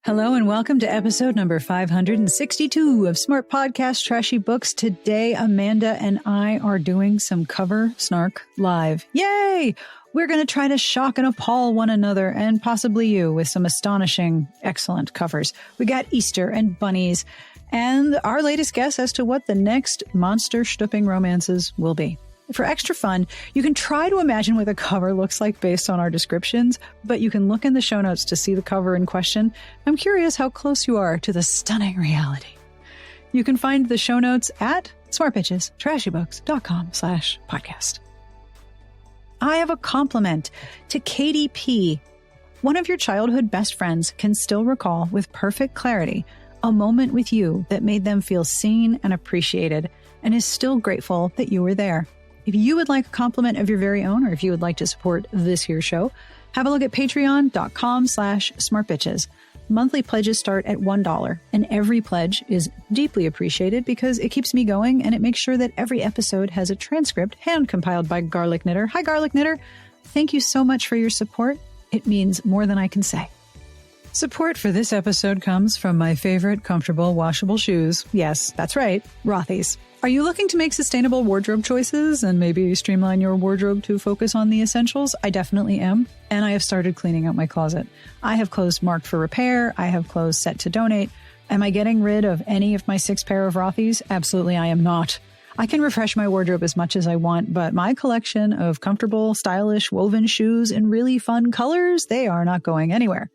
Hello and welcome to episode number 562 of Smart Podcast Trashy Books. Today, Amanda and I are doing some cover Snark live. Yay! We're going to try to shock and appall one another and possibly you with some astonishing, excellent covers. We got Easter and bunnies and our latest guess as to what the next monster schtupping romances will be. For extra fun, you can try to imagine what the cover looks like based on our descriptions, but you can look in the show notes to see the cover in question. I'm curious how close you are to the stunning reality. You can find the show notes at smartbitchestrashybooks.com/podcast. I have a compliment to Katie P. One of your childhood best friends can still recall with perfect clarity a moment with you that made them feel seen and appreciated and is still grateful that you were there. If you would like a compliment of your very own, or if you would like to support this here show, have a look at patreon.com/smartbitches. Monthly pledges start at $1, and every pledge is deeply appreciated because it keeps me going and it makes sure that every episode has a transcript hand-compiled by Garlic Knitter. Hi, Garlic Knitter. Thank you so much for your support. It means more than I can say. Support for this episode comes from my favorite comfortable washable shoes. Yes, that's right, Rothy's. Are you looking to make sustainable wardrobe choices and maybe streamline your wardrobe to focus on the essentials? I definitely am, and I have started cleaning out my closet. I have clothes marked for repair. I have clothes set to donate. Am I getting rid of any of my 6 pair of Rothy's? Absolutely, I am not. I can refresh my wardrobe as much as I want, but my collection of comfortable, stylish, woven shoes in really fun colors, they are not going anywhere.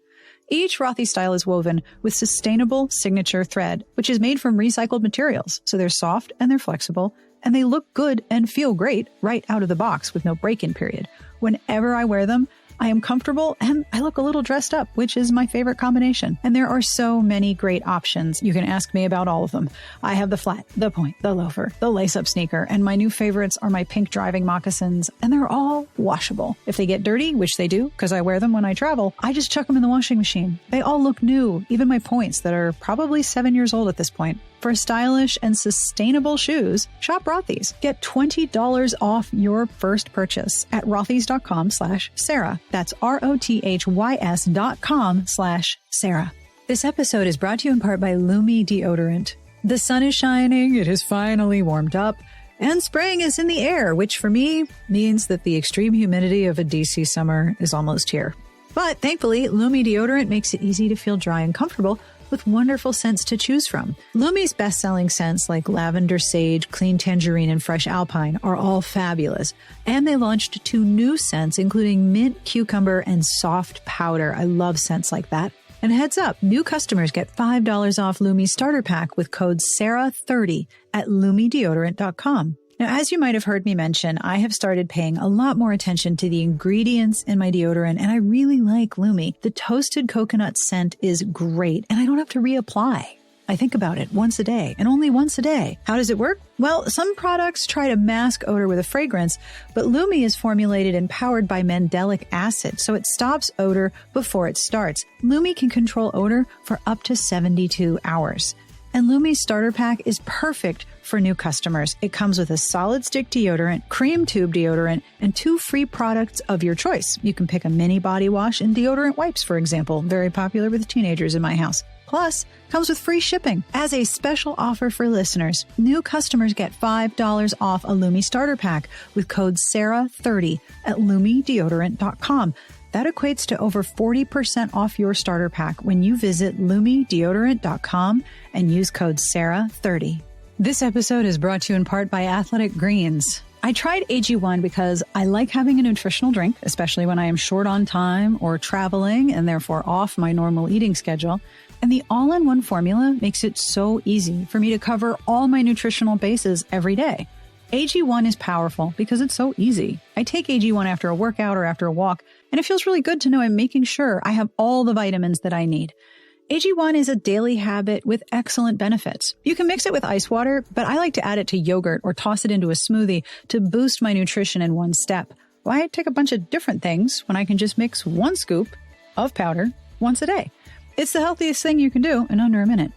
Each Rothy style is woven with sustainable signature thread, which is made from recycled materials. So they're soft and they're flexible and they look good and feel great right out of the box with no break-in period. Whenever I wear them, I am comfortable and I look a little dressed up, which is my favorite combination. And there are so many great options. You can ask me about all of them. I have the flat, the point, the loafer, the lace-up sneaker, and my new favorites are my pink driving moccasins, and they're all washable. If they get dirty, which they do, because I wear them when I travel, I just chuck them in the washing machine. They all look new, even my points that are probably 7 years old at this point. For stylish and sustainable shoes, shop Rothy's. Get $20 off your first purchase at rothys.com/Sarah. That's ROTHYS.com/Sarah. This episode is brought to you in part by Lumi Deodorant. The sun is shining, it has finally warmed up, and spring is in the air, which for me means that the extreme humidity of a DC summer is almost here. But thankfully, Lumi Deodorant makes it easy to feel dry and comfortable with wonderful scents to choose from. Lumi's best-selling scents like lavender sage, clean tangerine, and fresh alpine are all fabulous. And they launched 2 new scents, including mint, cucumber, and soft powder. I love scents like that. And heads up, new customers get $5 off Lumi's starter pack with code SARAH30 at lumideodorant.com. Now, as you might have heard me mention, I have started paying a lot more attention to the ingredients in my deodorant, and I really like Lumi. The toasted coconut scent is great, and I don't have to reapply. I think about it once a day, and only once a day. How does it work? Well, some products try to mask odor with a fragrance, but Lumi is formulated and powered by mandelic acid, so it stops odor before it starts. Lumi can control odor for up to 72 hours. And Lumi's starter pack is perfect for new customers. It comes with a solid stick deodorant, cream tube deodorant, and 2 free products of your choice. You can pick a mini body wash and deodorant wipes, for example, very popular with teenagers in my house. Plus, comes with free shipping. As a special offer for listeners, new customers get $5 off a Lumi starter pack with code SARAH30 at lumideodorant.com. That equates to over 40% off your starter pack when you visit lumideodorant.com and use code SARAH30. This episode is brought to you in part by Athletic Greens. I tried AG1 because I like having a nutritional drink, especially when I am short on time or traveling and therefore off my normal eating schedule. And the all-in-one formula makes it so easy for me to cover all my nutritional bases every day. AG1 is powerful because it's so easy. I take AG1 after a workout or after a walk, and it feels really good to know I'm making sure I have all the vitamins that I need. AG1 is a daily habit with excellent benefits. You can mix it with ice water, but I like to add it to yogurt or toss it into a smoothie to boost my nutrition in one step. Why take a bunch of different things when I can just mix 1 scoop of powder once a day? It's the healthiest thing you can do in under a minute.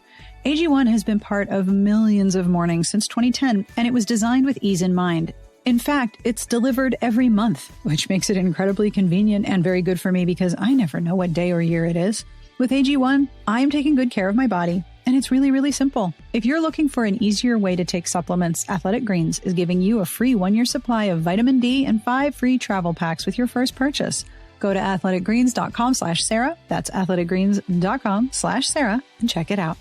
AG1 has been part of millions of mornings since 2010, and it was designed with ease in mind. In fact, it's delivered every month, which makes it incredibly convenient and very good for me because I never know what day or year it is. With AG1, I'm taking good care of my body, and it's really, really simple. If you're looking for an easier way to take supplements, Athletic Greens is giving you a free 1-year supply of vitamin D and 5 free travel packs with your first purchase. Go to athleticgreens.com/Sarah. That's athleticgreens.com/Sarah and check it out.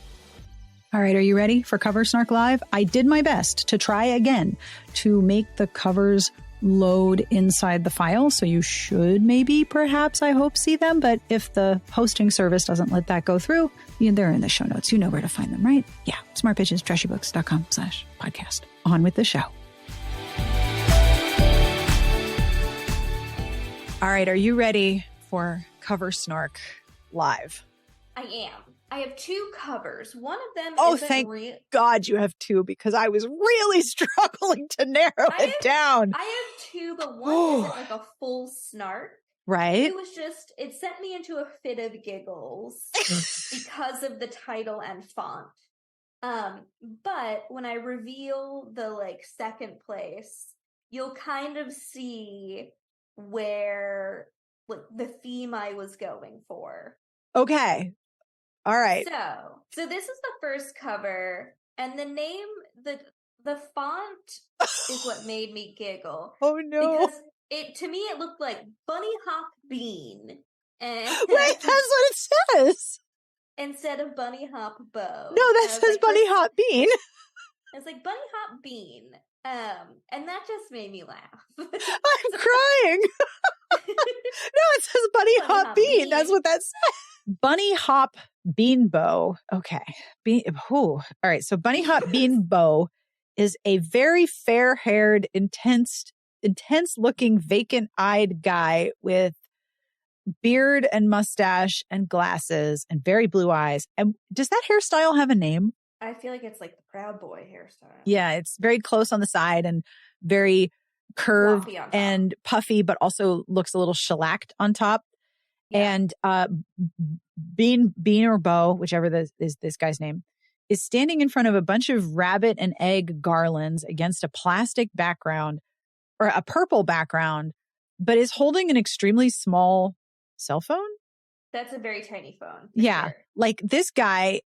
All right, are you ready for Cover Snark Live? I did my best to try again to make the covers load inside the file. So you should maybe, perhaps, I hope, see them. But if the hosting service doesn't let that go through, they're in the show notes. You know where to find them, right? Yeah. smartbitchestrashybooks.com/podcast. On with the show. All right. Are you ready for Cover Snark Live? I am. I have 2 covers. One of them thank God you have 2, because I was really struggling to narrow it down. I have 2, but one isn't like a full snark. Right. It sent me into a fit of giggles because of the title and font. But when I reveal the second place, you'll kind of see where the theme I was going for. Okay. All right. So this is the first cover, and the name, the font is what made me giggle. Oh no! Because to me it looked like Bunny Hop Bean, and wait, that's what it says instead of Bunny Hop Bow. No, that says Bunny Hop Bean. It's like Bunny Hop Bean, and that just made me laugh. I'm crying. No, it says Bunny Hop Bean. That's what that says. Bunny Hop Bean Bow. Okay. All right. So Bunny Hop Bean Bow is a very fair-haired, intense-looking, vacant-eyed guy with beard and mustache and glasses and very blue eyes. And does that hairstyle have a name? I feel like it's like the Proud Boy hairstyle. Yeah, it's very close on the side and very curved and puffy, but also looks a little shellacked on top. Yeah. And Bean or Bo, whichever is this guy's name, is standing in front of a bunch of rabbit and egg garlands against a plastic background or a purple background, but is holding an extremely small cell phone. That's a very tiny phone. Yeah. Sure. Like this guy,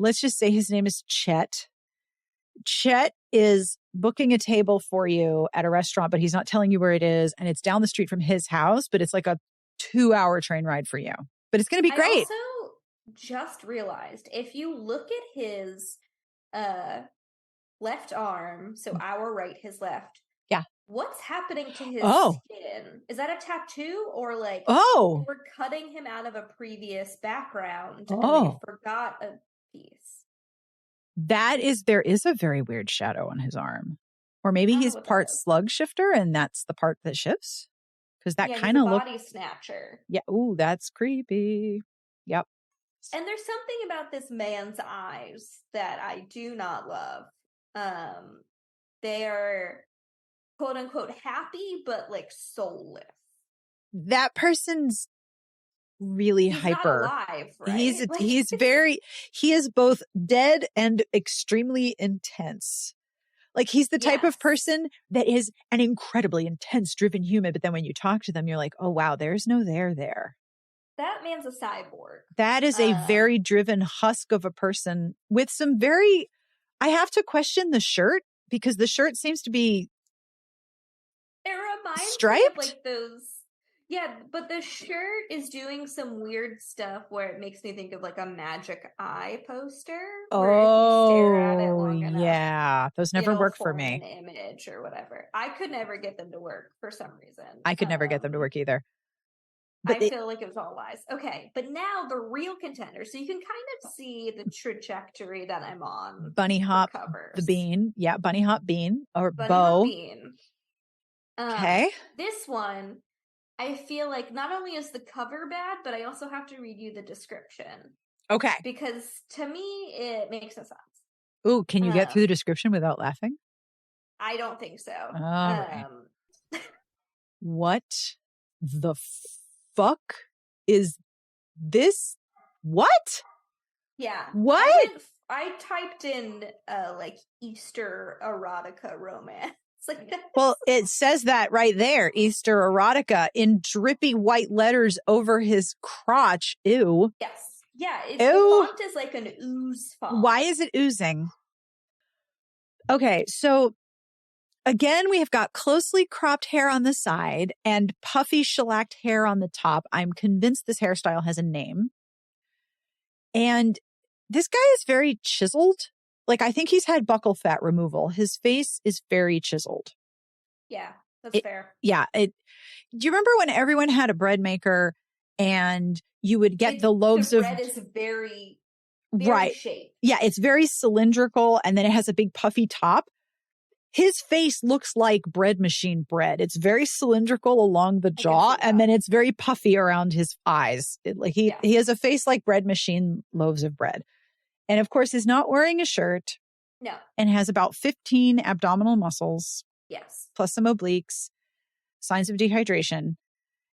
let's just say his name is Chet. Chet is booking a table for you at a restaurant, but he's not telling you where it is. And it's down the street from his house, but it's like a 2-hour train ride for you. But it's going to be great. I also just realized if you look at his left arm, so our right, his left. Yeah. What's happening to his skin? Is that a tattoo or we're cutting him out of a previous background and they forgot a piece? There is a very weird shadow on his arm. Or maybe he's part slug shifter and that's the part that shifts. Because that kind of body snatcher. Yeah. Ooh, that's creepy. Yep. And there's something about this man's eyes that I do not love. They are quote unquote happy, but soulless. That person's really hyper. Not alive, right? He is both dead and extremely intense. He's the type of person that is an incredibly intense, driven human. But then when you talk to them, you're like, oh, wow, there's no there. That man's a cyborg. That is a very driven husk of a person with some I have to question the shirt because the shirt seems to be striped. Me of those. Yeah, but the shirt is doing some weird stuff where it makes me think of a magic eye poster. Where if you stare at it long enough, yeah, those never work for me. An image or whatever. I could never get them to work for some reason. I could never get them to work either. But I feel like it was all lies. Okay, but now the real contender. So you can kind of see the trajectory that I'm on. Bunny Hop, the Bean. Yeah, Bunny Hop Bean or Bunny Hop Bean. Okay. This one, I feel like not only is the cover bad, but I also have to read you the description. Okay. Because to me, it makes no sense. Ooh, can you get through the description without laughing? I don't think so. All right. What the fuck is this? What? Yeah. What? I typed in Easter erotica romance. Well, it says that right there, Easter erotica, in drippy white letters over his crotch. Ew. Yes. Yeah, the font is like an ooze font. Why is it oozing? Okay, so again, we have got closely cropped hair on the side and puffy shellacked hair on the top. I'm convinced this hairstyle has a name. And this guy is very chiseled. Like, I think he's had buccal fat removal. His face is very chiseled. Yeah, that's fair. Yeah. Do you remember when everyone had a bread maker and you would get the loaves the bread is very right shaped. Yeah, it's very cylindrical and then it has a big puffy top. His face looks like bread machine bread. It's very cylindrical along the jaw and then it's very puffy around his eyes. He has a face like bread machine loaves of bread. And of course, he's not wearing a shirt. No. And has about 15 abdominal muscles. Yes. Plus some obliques, signs of dehydration.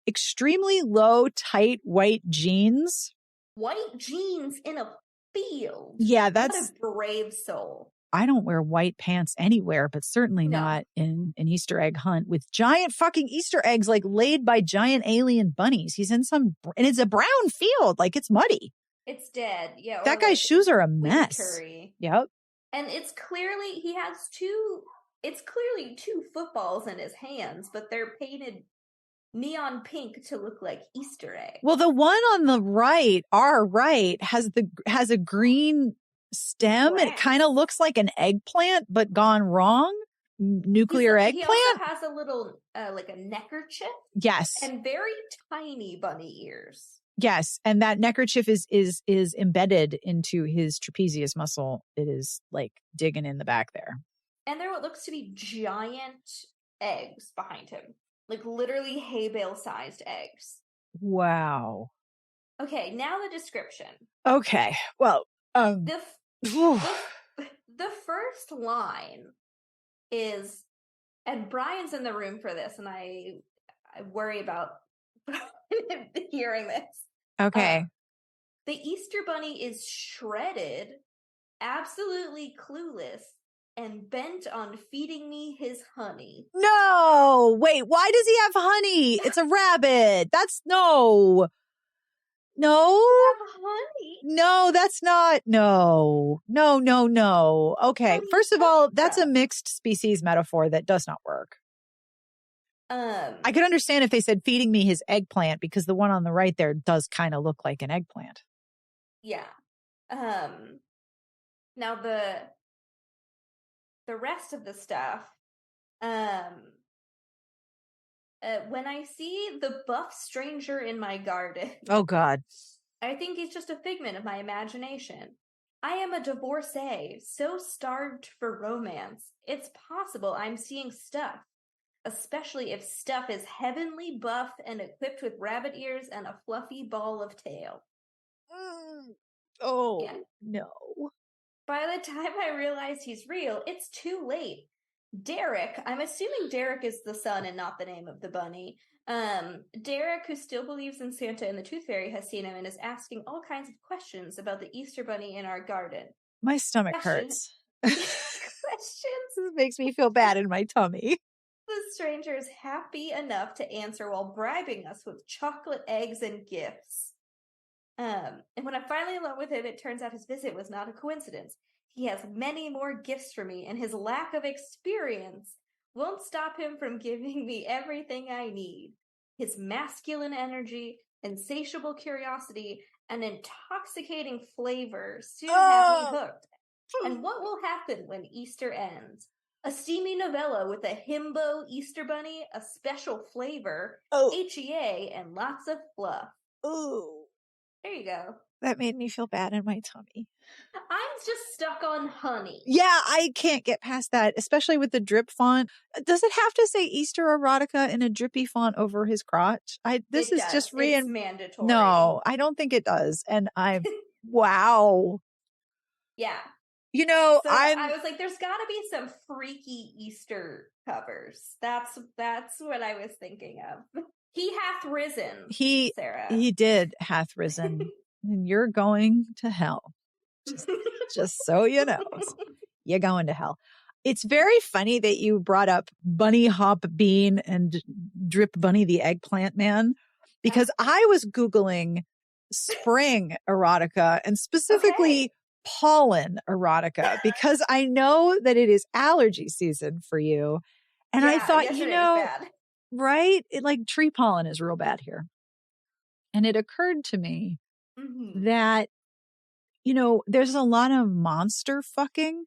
Extremely low, tight, white jeans. White jeans in a field. Yeah, that's what a brave soul. I don't wear white pants anywhere, but certainly not in an Easter egg hunt with giant fucking Easter eggs like laid by giant alien bunnies. He's in and it's a brown field. Like it's muddy. It's dead. Yeah. That guy's shoes are a mess. Wintery. Yep. And it's clearly two footballs in his hands, but they're painted neon pink to look like Easter eggs. Well, the one on the right, our right, has a green stem. And it kind of looks like an eggplant, but gone wrong. Nuclear eggplant. He also has a little, like a neckerchief. Yes. And very tiny bunny ears. Yes. And that neckerchief is embedded into his trapezius muscle. It is like digging in the back there. And there are what looks to be giant eggs behind him. Like literally hay bale sized eggs. Wow. Okay, now the description. Okay. Well, the first line is, and Brian's in the room for this, and I worry about hearing this. Okay. The Easter Bunny is shredded, absolutely clueless, and bent on feeding me his honey. No! Wait, why does he have honey? It's a rabbit. That's no. Honey? No, that's not. No. Okay. First of all, that's a mixed species metaphor that does not work. I could understand if they said feeding me his eggplant because the one on the right there does kind of look like an eggplant. Yeah. Now the rest of the stuff, when I see the buff stranger in my garden. Oh, God. I think he's just a figment of my imagination. I am a divorcee, so starved for romance. It's possible I'm seeing stuff. Especially if stuff is heavenly buff and equipped with rabbit ears and a fluffy ball of tail. Oh, yeah. No. By the time I realize he's real, it's too late. Derek, I'm assuming Derek is the son and not the name of the bunny. Derek, who still believes in Santa and the Tooth Fairy, has seen him and is asking all kinds of questions about the Easter Bunny in our garden. My stomach hurts. Questions? This makes me feel bad in my tummy. The stranger is happy enough to answer while bribing us with chocolate eggs and gifts. And when I'm finally alone with him, it turns out his visit was not a coincidence. He has many more gifts for me, and his lack of experience won't stop him from giving me everything I need. His masculine energy, insatiable curiosity, and intoxicating flavor soon have me hooked. And what will happen when Easter ends? A steamy novella with a himbo Easter bunny, a special flavor, HEA, and lots of fluff. Ooh. There you go. That made me feel bad in my tummy. I'm just stuck on honey. Yeah, I can't get past that, especially with the drip font. Does it have to say Easter erotica in a drippy font over his crotch? It's mandatory. No, I don't think it does. And wow. Yeah. You know, so I was like, there's got to be some freaky Easter covers. That's what I was thinking of. He hath risen, Sarah. He did hath risen. And you're going to hell. Just so you know. You're going to hell. It's very funny that you brought up Bunny Hop Bean and Drip Bunny the Eggplant Man, because I was Googling spring erotica and specifically pollen erotica because I know that it is allergy season for you. And I thought, right? Like tree pollen is real bad here. And it occurred to me that, there's a lot of monster fucking.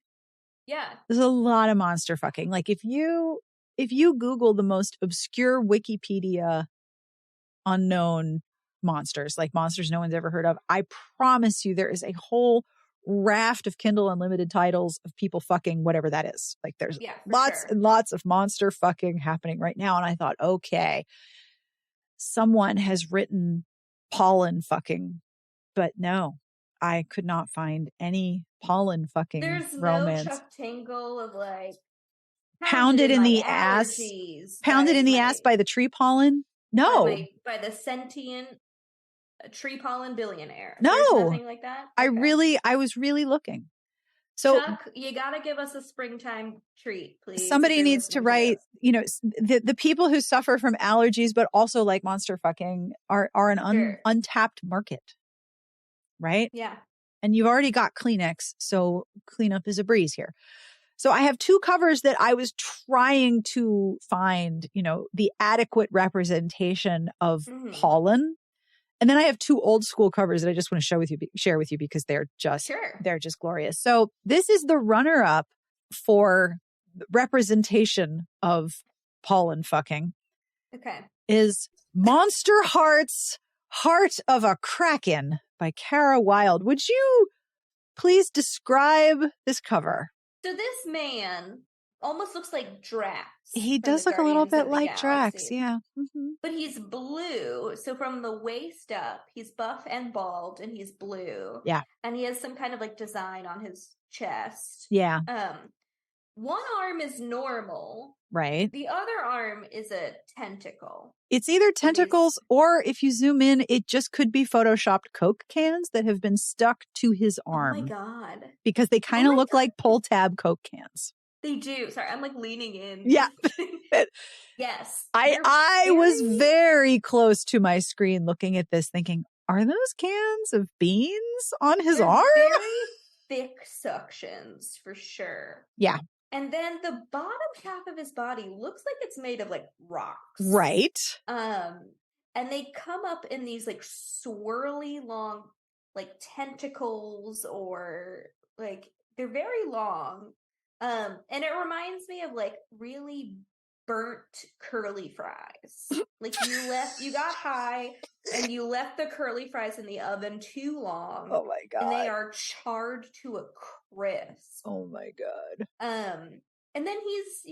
Yeah. There's a lot of monster fucking. Like if you Google the most obscure Wikipedia unknown monsters, like monsters no one's ever heard of, I promise you there is a whole raft of Kindle Unlimited titles of people fucking whatever that is. Like there's lots and lots of monster fucking happening right now. And I thought, okay, someone has written pollen fucking, but no, I could not find any pollen fucking romance. No Chuck Tingle of like pounded in the ass by the tree pollen. No, by the sentient tree pollen billionaire. No, there's nothing like that. Okay. I was really looking. So Chuck, you gotta give us a springtime treat, please. Somebody needs to write, the people who suffer from allergies, but also like monster fucking are an untapped market. Right? Yeah. And you've already got Kleenex. So cleanup is a breeze here. So I have two covers that I was trying to find, the adequate representation of pollen. And then I have two old school covers that I just want to share with you because they're just glorious. So this is the runner up for representation of pollen fucking. Okay. Is Monster Heart's Heart of a Kraken by Kara Wilde. Would you please describe this cover? So this man almost looks like Drax. He does look a little bit like Drax, yeah. Mm-hmm. But he's blue. So from the waist up, he's buff and bald and he's blue. Yeah. And he has some kind of like design on his chest. Yeah. One arm is normal. Right. The other arm is a tentacle. It's either tentacles or if you zoom in, it just could be photoshopped Coke cans that have been stuck to his arm. Oh my God. Because they kind of look like pull tab Coke cans. They do. Sorry, I'm like leaning in. Yeah. Yes. I was very close to my screen looking at this thinking, are those cans of beans on his arm? Very thick suctions for sure. Yeah. And then the bottom half of his body looks like it's made of like rocks. Right. And they come up in these like swirly long like tentacles or like they're very long. And it reminds me of like really burnt curly fries. Like you got high and you left the curly fries in the oven too long. Oh my God. And they are charred to a crisp. Oh my God. And then he's,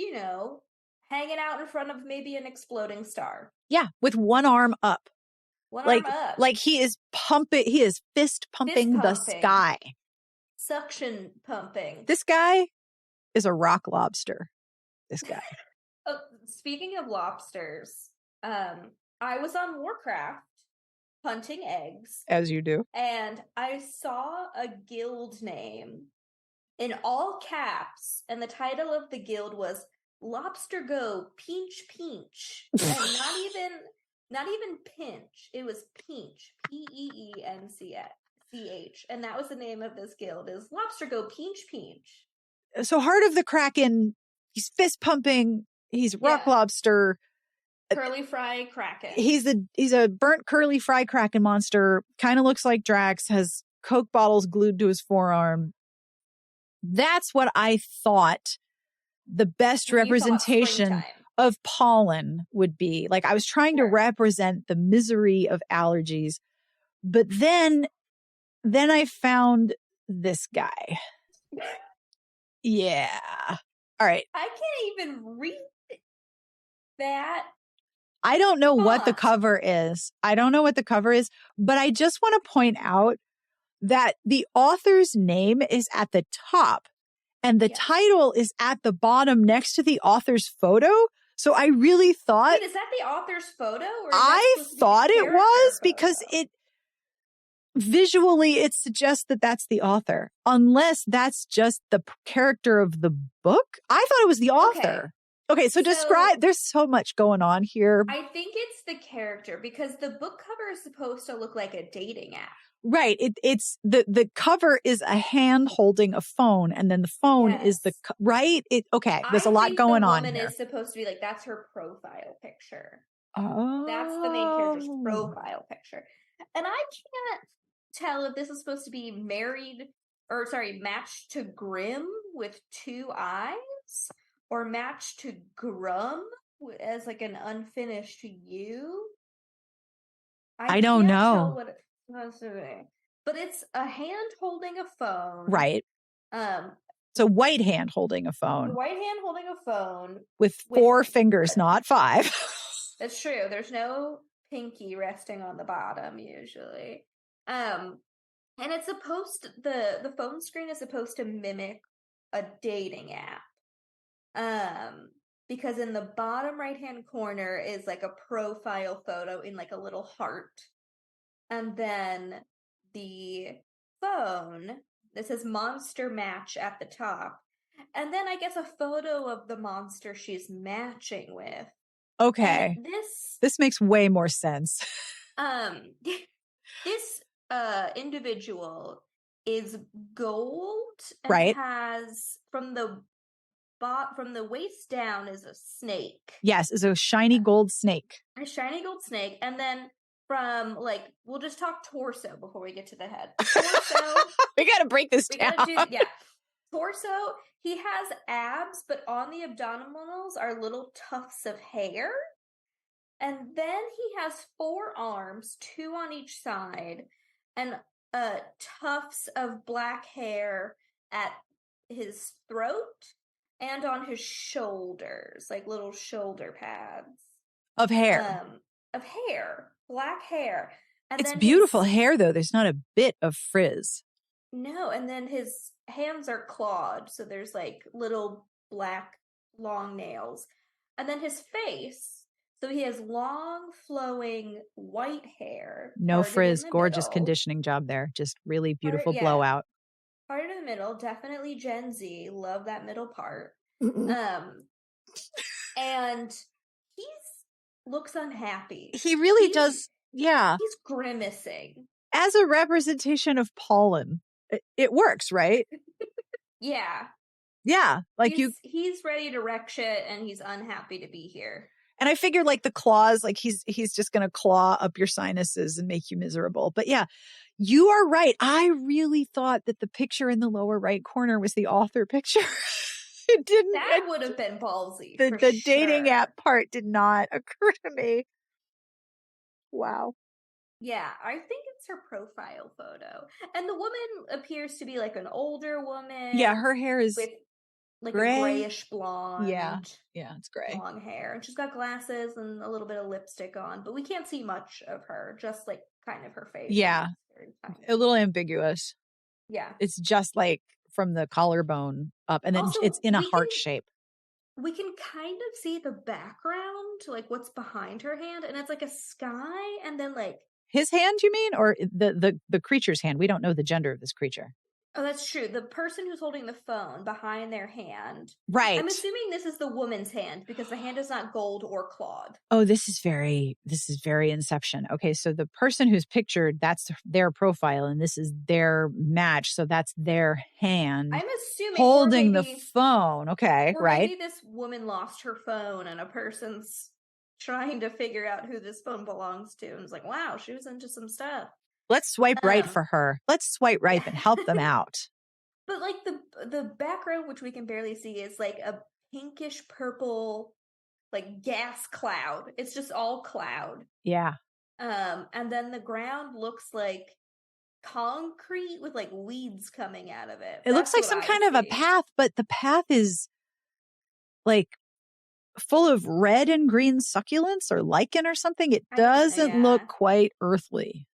hanging out in front of maybe an exploding star. Yeah, with one arm up. Arm up. Like he is fist pumping the sky. Suction pumping. This guy is a rock lobster. This guy. Speaking of lobsters, I was on Warcraft hunting eggs. As you do. And I saw a guild name in all caps, and the title of the guild was Lobster Go Pinch Pinch. And not even pinch. It was Pinch. Peench. And that was the name of this guild, is Lobster Go Pinch Pinch. So Heart of the Kraken, he's fist pumping, he's rock lobster. Curly fry kraken. He's a burnt curly fry kraken monster. Kind of looks like Drax, has Coke bottles glued to his forearm. That's what I thought the best representation of pollen would be. Like I was trying to represent the misery of allergies, but then I found this guy. Yeah. All right. I can't even read that. I don't know what the cover is. But I just want to point out that the author's name is at the top and the title is at the bottom next to the author's photo. So I really thought... Wait, is that the author's photo? Or I thought it was because visually it suggests that that's the author, unless that's just the character of the book. I thought it was the author. Okay, so describe, there's so much going on here. I think it's the character, because the book cover is supposed to look like a dating app. Right. It's the cover is a hand holding a phone, and then the phone is the, right? Okay. There's a lot going on here. The woman is supposed to be like, that's her profile picture. Oh. That's the main character's profile picture. And I can't tell if this is supposed to be matched to Grim with 2 eyes, or matched to Grum as like an unfinished U. I don't know. Tell what it's supposed to be. But it's a hand holding a phone. Right. It's a white hand holding a phone. A white hand holding a phone. With 4 fingers, not 5. That's true. There's no pinky resting on the bottom usually. And it's supposed the phone screen is supposed to mimic a dating app. Because in the bottom right-hand corner is like a profile photo in like a little heart. And then the phone that says monster match at the top. And then I guess a photo of the monster she's matching with. Okay. And this makes way more sense. This individual is gold and right. has from the waist down is a snake. Yes, is a shiny gold snake. A shiny gold snake, and then from we'll just talk torso before we get to the head. Torso. We got to break this down. Torso. He has abs, but on the abdominals are little tufts of hair. And then he has 4 arms, 2 on each side, and tufts of black hair at his throat and on his shoulders, like little shoulder pads. Of hair. Black hair. And it's beautiful hair, though. There's not a bit of frizz. No, and then his hands are clawed, so there's like little black long nails. And then his face, so he has long flowing white hair. No frizz, gorgeous conditioning job there. Just really beautiful blowout. Part in the middle, definitely Gen Z, love that middle part. And he looks unhappy. He really does, yeah. He's grimacing. As a representation of pollen. It works, right? Yeah. Yeah. Like he's ready to wreck shit and he's unhappy to be here. And I figured like the claws, like he's just going to claw up your sinuses and make you miserable. But yeah, you are right. I really thought that the picture in the lower right corner was the author picture. It didn't. That would have been ballsy. The dating app part did not occur to me. Wow. Yeah, I think it's her profile photo. And the woman appears to be like an older woman. Yeah, her hair is with like gray. A grayish blonde. Yeah, it's gray. Long hair. And she's got glasses and a little bit of lipstick on, but we can't see much of her, just like kind of her face. Yeah, a little ambiguous. Yeah. It's just like from the collarbone up, and then also, it's in a heart shape. We can kind of see the background, like what's behind her hand, and it's like a sky, and then like his hand, you mean, or the creature's hand? We don't know the gender of this creature. Oh, that's true. The person who's holding the phone behind their hand. Right. I'm assuming this is the woman's hand because the hand is not gold or clawed. Oh, this is very Inception. Okay, so the person who's pictured, that's their profile and this is their match. So that's their hand. I'm assuming holding the phone. Okay, or right. Maybe this woman lost her phone and a person's trying to figure out who this phone belongs to. And it's like, wow, she was into some stuff. Let's swipe right for her. Let's swipe right and help them out. But like the background, which we can barely see, is like a pinkish purple, like gas cloud. It's just all cloud. Yeah. And then the ground looks like concrete with like weeds coming out of it. It looks like some kind of a path, but the path is like full of red and green succulents or lichen or something. It doesn't look quite earthly.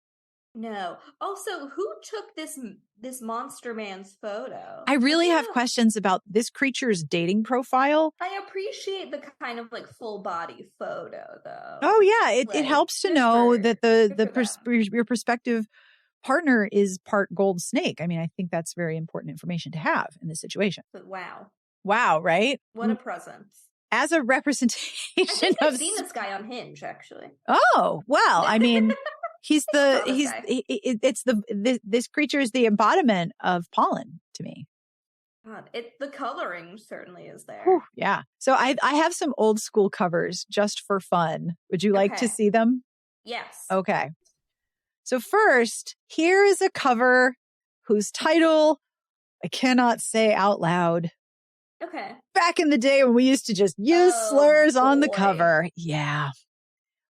No. Also, who took this monster man's photo? I really have questions about this creature's dating profile. I appreciate the kind of like full body photo though. Oh yeah, it helps to know that your prospective partner is part gold snake. I mean, I think that's very important information to have in this situation. But wow. Wow, right? What a presence. as a representation I think I've of seen this guy on Hinge, actually. Oh, well, I mean, this creature is the embodiment of pollen to me. God, the coloring certainly is there. Whew, yeah. So I have some old school covers just for fun. Would you like to see them? Yes. Okay. So first, here is a cover whose title I cannot say out loud. Okay. Back in the day when we used to just use slurs on the cover. Yeah.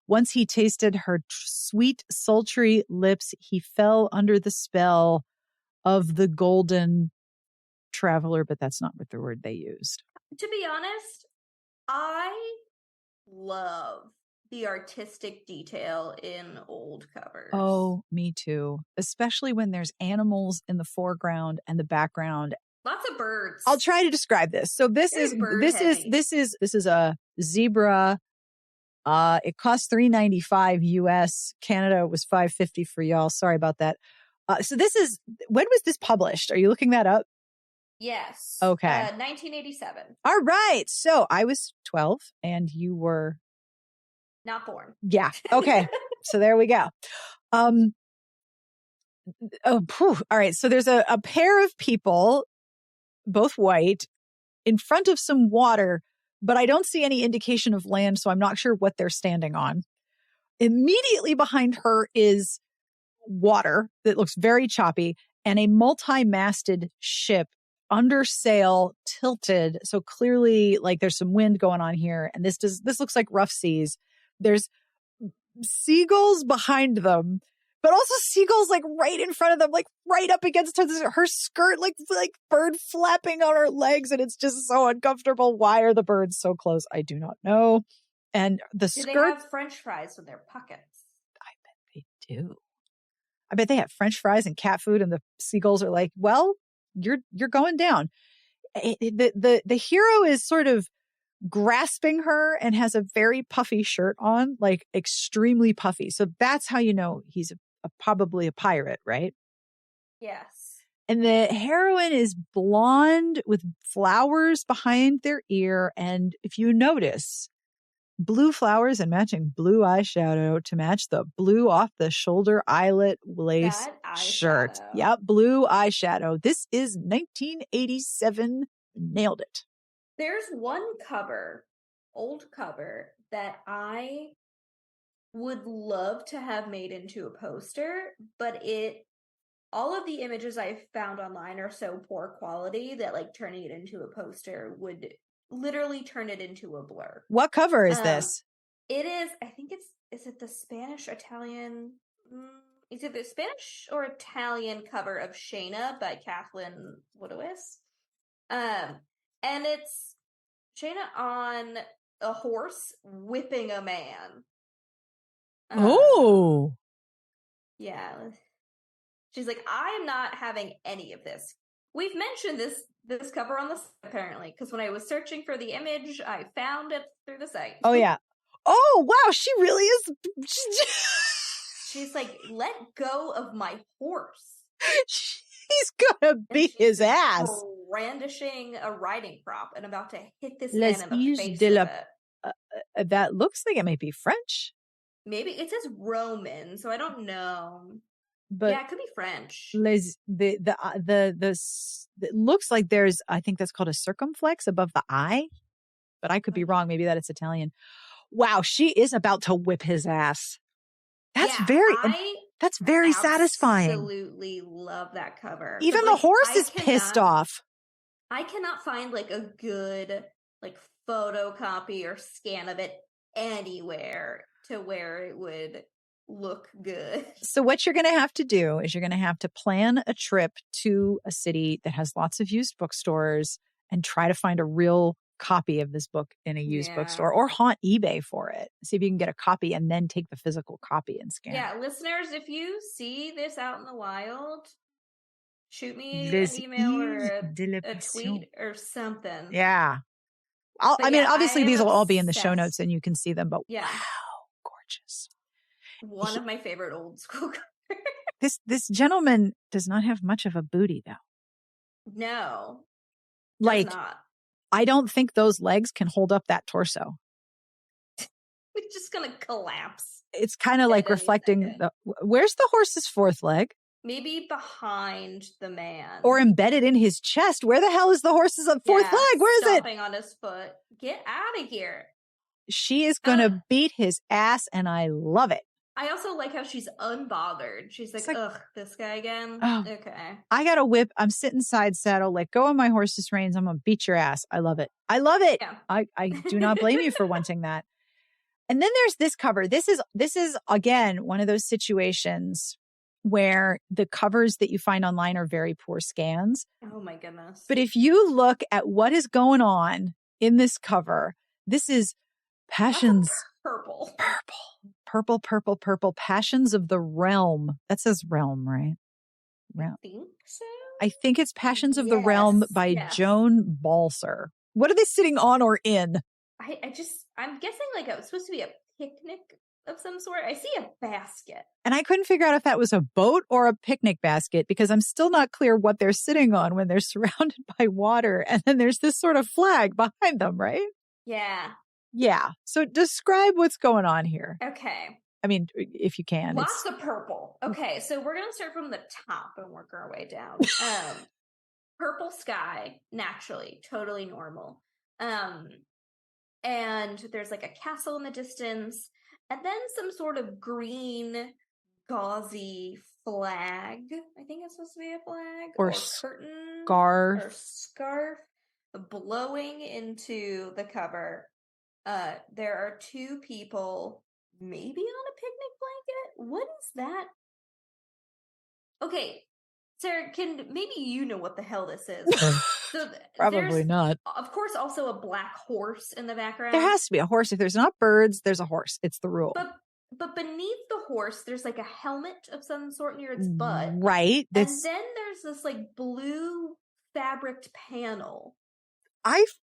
Once he tasted her sweet, sultry lips, he fell under the spell of the golden traveler, but that's not what the word they used. To be honest, I love the artistic detail in old covers. Oh, me too. Especially when there's animals in the foreground and the background. Lots of birds. I'll try to describe this. So this is a zebra. It cost $3.95 US. Canada was $5.50 for y'all. Sorry about that. So when was this published? Are you looking that up? Yes. Okay. 1987. All right. So I was 12 and you were not born. Yeah. Okay. So there we go. All right. So there's a pair of people, both white, in front of some water, but I don't see any indication of land, so I'm not sure what they're standing on. Immediately behind her is water that looks very choppy and a multi-masted ship under sail, tilted. So clearly, like, there's some wind going on here, and this looks like rough seas. There's seagulls behind them, but also seagulls like right in front of them, like right up against her skirt, like bird flapping on her legs, and it's just so uncomfortable. Why are the birds so close? I do not know. And the skirt. Do they have French fries with their pockets? I bet they do. I bet they have French fries and cat food, and the seagulls are like, "Well, you're going down." The hero is sort of grasping her and has a very puffy shirt on, like extremely puffy. So that's how you know he's probably a pirate, right? Yes. And the heroine is blonde with flowers behind their ear. And if you notice, blue flowers and matching blue eyeshadow to match the blue off the shoulder eyelet lace shirt. Yep, blue eyeshadow. This is 1987. Nailed it. There's one old cover, that I would love to have made into a poster, but all of the images I found online are so poor quality that like turning it into a poster would literally turn it into a blur. What cover is this? It is, I think is it the Spanish Italian? Is it the Spanish or Italian cover of Shayna by Kathleen Woodowis? And it's Shayna on a horse whipping a man. Oh. Yeah. She's like, I am not having any of this. We've mentioned this cover on the site, apparently, because when I was searching for the image, I found it through the site. Oh, yeah. Oh, wow. She really is. She's like, let go of my horse. He's gonna beat his ass. Brandishing a riding crop and about to hit this man in the face with it. That looks like it might be French. Maybe it says Roman, so I don't know. But yeah, it could be French. It looks like there's, I think that's called a circumflex above the eye, but I could be wrong. Maybe that it's Italian. Wow, she is about to whip his ass. That's very satisfying. Absolutely love that cover. Even the horse is pissed off. I cannot find like a good like photocopy or scan of it anywhere to where it would look good. So what you're going to have to do is you're going to have to plan a trip to a city that has lots of used bookstores and try to find a real copy of this book in a used bookstore, or haunt eBay for it. See if you can get a copy and then take the physical copy and scan. Yeah, listeners, if you see this out in the wild, shoot me an email or a tweet or something. Yeah. Obviously these will all be in the show notes and you can see them, but wow, gorgeous. One of my favorite old school covers. This gentleman does not have much of a booty though. No. Like not. I don't think those legs can hold up that torso. It's just going to collapse. It's kind of like reflecting where's the horse's fourth leg? Maybe behind the man. Or embedded in his chest. Where the hell is the horse's fourth leg? Where is it? Stomping on his foot. Get out of here. She is going to beat his ass, and I love it. I also like how she's unbothered. She's like, ugh, this guy again? Oh, okay. I got a whip. I'm sitting side saddle. Let go of my horse's reins. I'm going to beat your ass. I love it. I love it. Yeah. I do not blame you for wanting that. And then there's this cover. This is again, one of those situations where the covers that you find online are very poor scans. Oh my goodness. But if you look at what is going on in this cover, this is Passions. Purple. Passions of the Realm. That says realm, right? I think so. I think it's Passions of the Realm by Joan Balser. What are they sitting on or in? I'm guessing like it was supposed to be a picnic of some sort. I see a basket. And I couldn't figure out if that was a boat or a picnic basket because I'm still not clear what they're sitting on when they're surrounded by water. And then there's this sort of flag behind them, right? Yeah. Yeah. So describe what's going on here. Okay. I mean, if you can. Lots of purple. Okay. So we're going to start from the top and work our way down. Purple sky, naturally, totally normal. And there's like a castle in the distance, and then some sort of green, gauzy flag. I think it's supposed to be a flag or curtain or scarf blowing into the cover. There are two people, maybe on a picnic blanket. What is that? Okay, Sarah, maybe you know what the hell this is? So probably not. Of course, also a black horse in the background. There has to be a horse. If there's not birds, there's a horse. It's the rule. But beneath the horse, there's like a helmet of some sort near its butt. Right. And then there's this like blue fabric panel.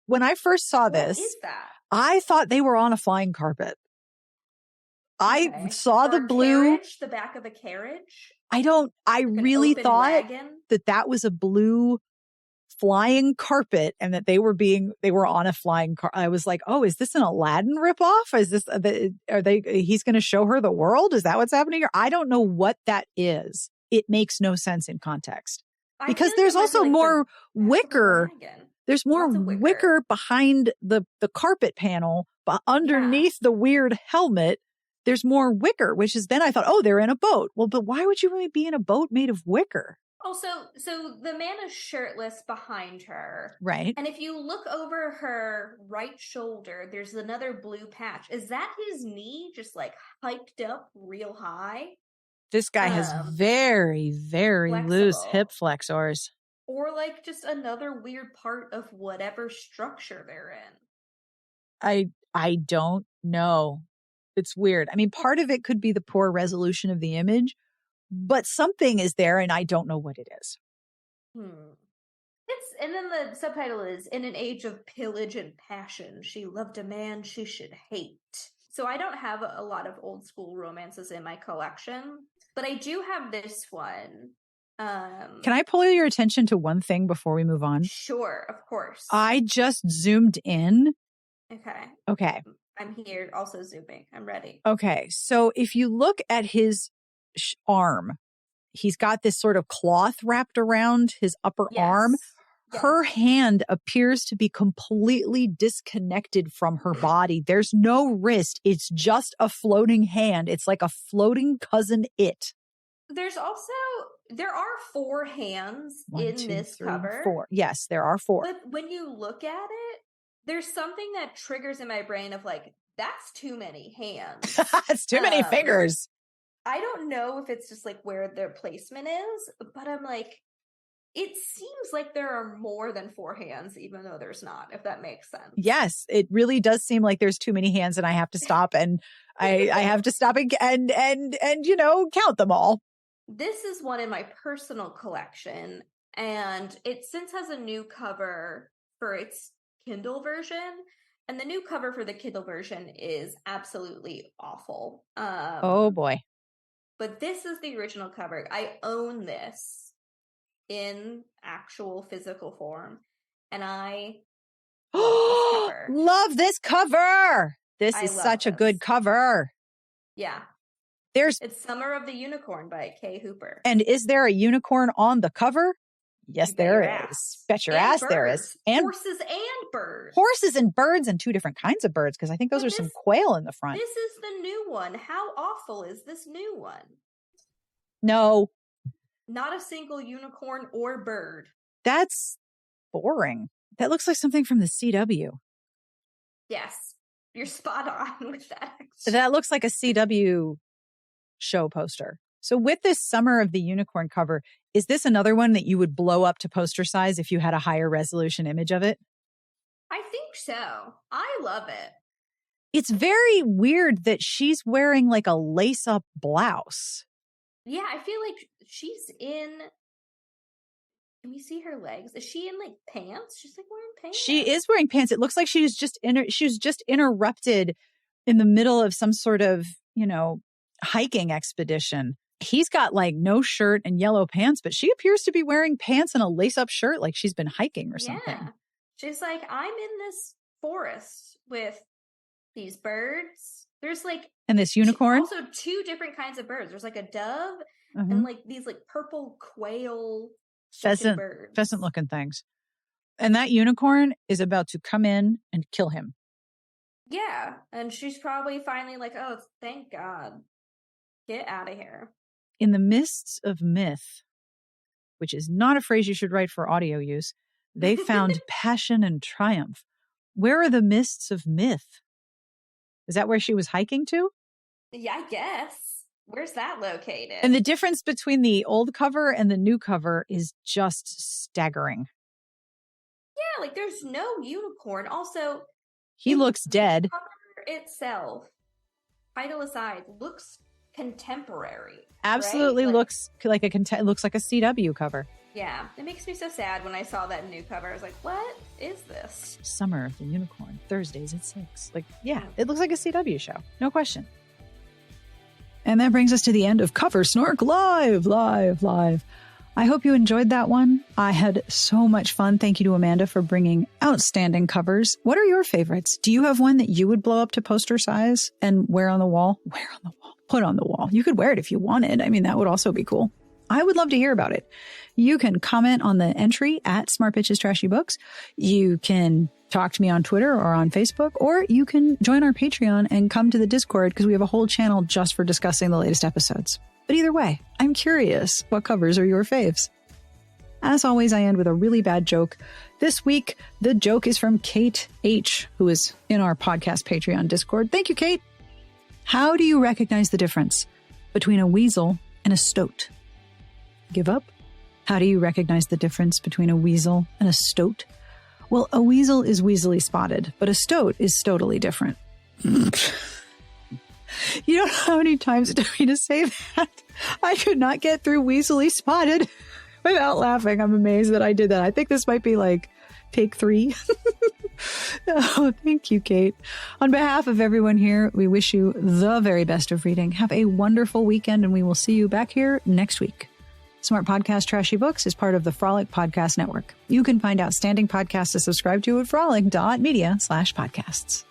When I first saw this, what is that? I thought they were on a flying carpet. I saw the blue. The back of a carriage. I really thought that was a blue flying carpet and that they were on a flying car. I was like, oh, is this an Aladdin ripoff? Is this, he's going to show her the world? Is that what's happening here? I don't know what that is. It makes no sense in context because there's also more wicker. There's more wicker behind the carpet panel, but underneath the weird helmet, there's more wicker, which is then I thought, oh, they're in a boat. Well, but why would you really be in a boat made of wicker? Also, so the man is shirtless behind her. Right. And if you look over her right shoulder, there's another blue patch. Is that his knee just like hiked up real high? This guy has very, very loose hip flexors. Or like just another weird part of whatever structure they're in. I don't know. It's weird. I mean, part of it could be the poor resolution of the image, but something is there and I don't know what it is. And then the subtitle is, in an age of pillage and passion, she loved a man she should hate. So I don't have a lot of old school romances in my collection, but I do have this one. Can I pull your attention to one thing before we move on? Sure, of course. I just zoomed in. Okay. I'm here also zooming. I'm ready. Okay. So if you look at his arm, he's got this sort of cloth wrapped around his upper arm. Yes. Her hand appears to be completely disconnected from her body. There's no wrist. It's just a floating hand. It's like a floating cousin it. There are 4 hands in this cover. 4. Yes, there are 4. But when you look at it, there's something that triggers in my brain of like, that's too many hands. It's too many fingers. I don't know if it's just like where their placement is, but I'm like, it seems like there are more than 4 hands, even though there's not, if that makes sense. Yes, it really does seem like there's too many hands and I have to stop and I have to stop and count them all. This is one in my personal collection, and it since has a new cover for its Kindle version, and the new cover for the Kindle version is absolutely awful. Oh boy. But this is the original cover. I own this in actual physical form, and I cover. Love this cover. This is such a good cover. Yeah. It's Summer of the Unicorn by Kay Hooper. And is there a unicorn on the cover? Yes, there is. Bet your ass there is. And horses and birds. Horses and birds and two different kinds of birds, because I think those are some quail in the front. This is the new one. How awful is this new one? No. Not a single unicorn or bird. That's boring. That looks like something from the CW. Yes. You're spot on with that. That looks like a CW show poster. So with this Summer of the Unicorn cover, is this another one that you would blow up to poster size if you had a higher resolution image of it? I think so. I love it. It's very weird that she's wearing like a lace-up blouse. Yeah, I feel like she's in... Can we see her legs? Is she in like pants? She's like wearing pants. She is wearing pants. It looks like she was just interrupted in the middle of some sort of, hiking expedition. He's got like no shirt and yellow pants, but she appears to be wearing pants and a lace-up shirt like she's been hiking or something. Yeah. She's like, I'm in this forest with these birds. There's like... And this unicorn? Also two different kinds of birds. There's like a dove and like these like purple quail pheasant looking things. And that unicorn is about to come in and kill him. Yeah. And she's probably finally like, oh, thank God. Get out of here. In the mists of myth, which is not a phrase you should write for audio use, they found passion and triumph. Where are the mists of myth? Is that where she was hiking to? Yeah, I guess. Where's that located? And the difference between the old cover and the new cover is just staggering. Yeah, like there's no unicorn. Also, he looks dead. The cover itself, title aside, looks contemporary. Absolutely, right? looks like a CW cover. Yeah, it makes me so sad when I saw that new cover. I was like, what is this? Summer of the Unicorn, Thursdays at 6. Like, yeah, it looks like a CW show. No question. And that brings us to the end of Cover Snark Live. I hope you enjoyed that one. I had so much fun. Thank you to Amanda for bringing outstanding covers. What are your favorites? Do you have one that you would blow up to poster size and wear on the wall? Put on the wall. You could wear it if you wanted. I mean, that would also be cool. I would love to hear about it. You can comment on the entry at Smart Bitches Trashy Books. You can talk to me on Twitter or on Facebook, or you can join our Patreon and come to the Discord because we have a whole channel just for discussing the latest episodes. But either way, I'm curious, what covers are your faves? As always, I end with a really bad joke. This week, the joke is from Kate H., who is in our podcast Patreon Discord. Thank you, Kate. How do you recognize the difference between a weasel and a stoat? Give up? How do you recognize the difference between a weasel and a stoat? Well, a weasel is weaselly spotted, but a stoat is stotally different. You don't know how many times it took me to say that. I could not get through weaselly spotted without laughing. I'm amazed that I did that. I think this might be like take 3. Oh, thank you, Kate. On behalf of everyone here, we wish you the very best of reading. Have a wonderful weekend, and we will see you back here next week. Smart Podcast Trashy Books is part of the Frolic Podcast Network. You can find outstanding podcasts to subscribe to at frolic.media/podcasts.